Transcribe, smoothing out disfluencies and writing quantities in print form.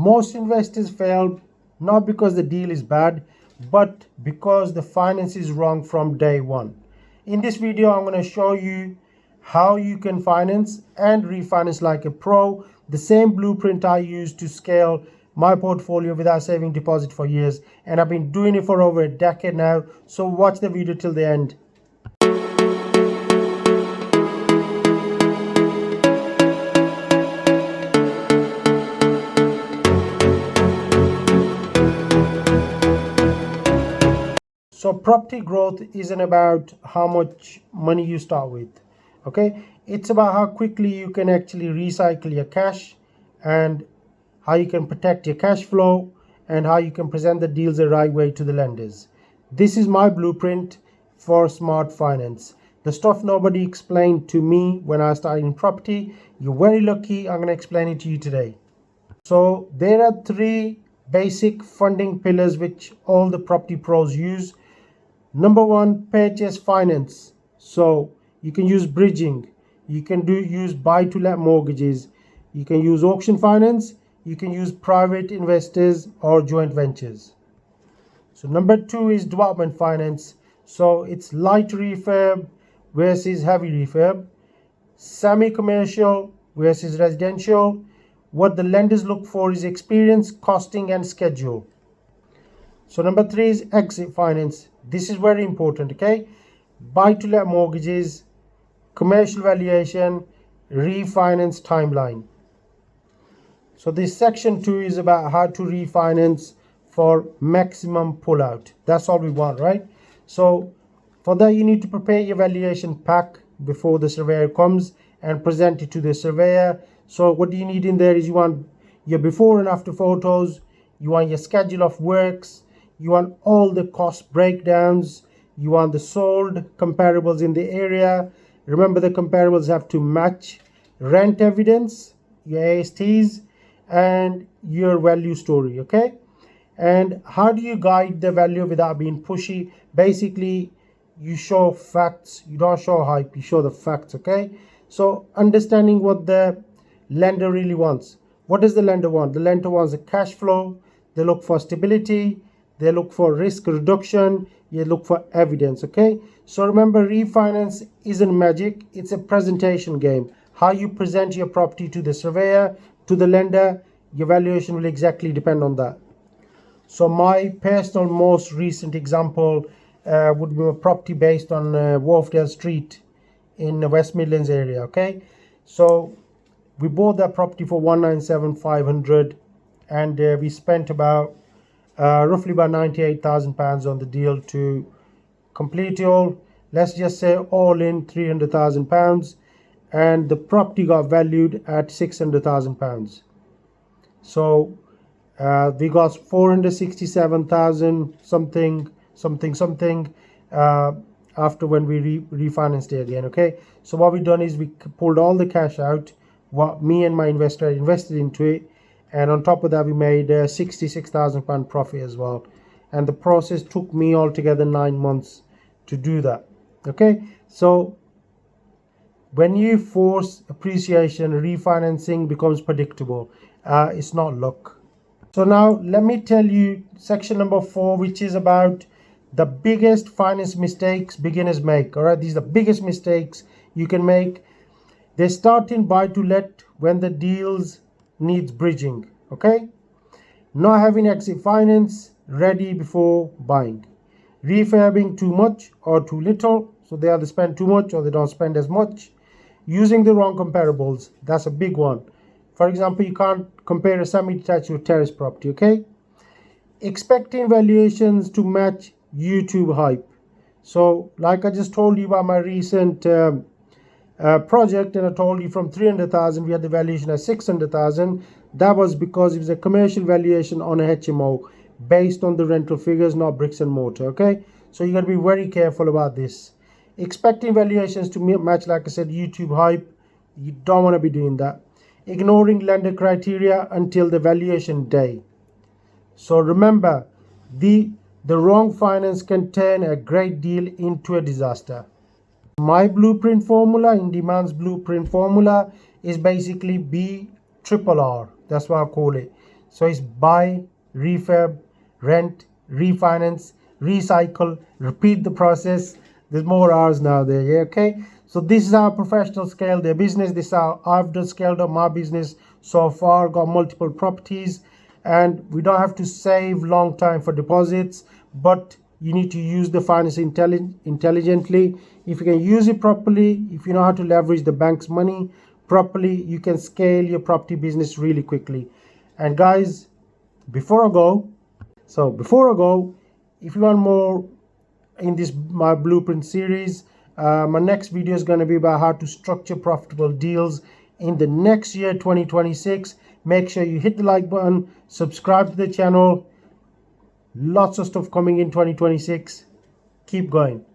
Most investors fail not because the deal is bad, but because the finance is wrong from day one. In this video, I'm going to show you how you can finance and refinance like a pro, the same blueprint I used to scale my portfolio without saving deposit for years, and I've been doing it for over a decade now. So watch the video till the end. So property growth isn't about how much money you start with, okay? It's about how quickly you can actually recycle your cash, and how you can protect your cash flow, and how you can present the deals the right way to the lenders. This is my blueprint for smart finance. The stuff nobody explained to me when I started in property. You're very lucky. I'm going to explain it to you today. So there are three basic funding pillars which all the property pros use. Number one, purchase finance. So you can use bridging, you can use buy to let mortgages, you can use auction finance, you can use private investors or joint ventures. So number two is development finance. So it's light refurb versus heavy refurb, semi-commercial versus residential. What the lenders look for is experience, costing and schedule. So number three is exit finance. This is very important, okay? Buy to let mortgages, commercial valuation, refinance timeline. So this section 2 is about how to refinance for maximum pullout. That's all we want, right? So for that, you need to prepare your valuation pack before the surveyor comes and present it to the surveyor. So what do you need in there is you want your before and after photos, you want your schedule of works, you want all the cost breakdowns, you want the sold comparables in the area. Remember, the comparables have to match rent evidence, your ASTs, and your value story, okay? And how do you guide the value without being pushy? Basically, you show facts, you don't show hype, you show the facts, okay? So understanding what the lender really wants. What does the lender want? The lender wants a cash flow, they look for stability, they look for risk reduction, you look for evidence, okay? So remember, refinance isn't magic, it's a presentation game. How you present your property to the surveyor, to the lender, your valuation will exactly depend on that. So my personal most recent example would be a property based on Wharfdale Street in the West Midlands area, okay? So we bought that property for 197,500, and we spent about roughly about £98,000 on the deal to complete it all. Let's just say all in £300,000, and the property got valued at £600,000. So we got 467,000 something after when we refinanced it again, okay? So what we done is we pulled all the cash out, what me and my investor invested into it, and on top of that we made £66,000 profit as well. And the process took me altogether 9 months to do that, okay? So when you force appreciation, refinancing becomes predictable. It's not luck. So now let me tell you section number 4, which is about the biggest finance mistakes beginners make. All right, these are the biggest mistakes you can make. They start in buy to let when the deals needs bridging, okay? Not having exit finance ready before buying. Refurbing too much or too little, so they either spend too much or they don't spend as much. Using the wrong comparables, that's a big one. For example, you can't compare a semi-detached to a terrace property, okay? Expecting valuations to match YouTube hype. So like I just told you about my recent project, and I told you from 300,000 we had the valuation at 600,000. That was because it was a commercial valuation on a HMO based on the rental figures, not bricks and mortar, okay? So you got to be very careful about this. Expecting valuations to match, like I said, YouTube hype, you don't want to be doing that. Ignoring lender criteria until the valuation day. So remember, the wrong finance can turn a great deal into a disaster. My blueprint formula, Indy Mann's blueprint formula, is basically BRRR. That's what I call it. So it's buy, refurb, rent, refinance, recycle, repeat the process. There's more R's now there, yeah, okay? So this is how professionals scale their business. This is how I've done scaled up my business so far, got multiple properties, and we don't have to save long time for deposits, but you need to use the finance intelligently. If you can use it properly, if you know how to leverage the bank's money properly, you can scale your property business really quickly. And guys, before I go, if you want more in this my blueprint series, my next video is going to be about how to structure profitable deals in the next year 2026. Make sure you hit the like button, subscribe to the channel. Lots of stuff coming in 2026. Keep going.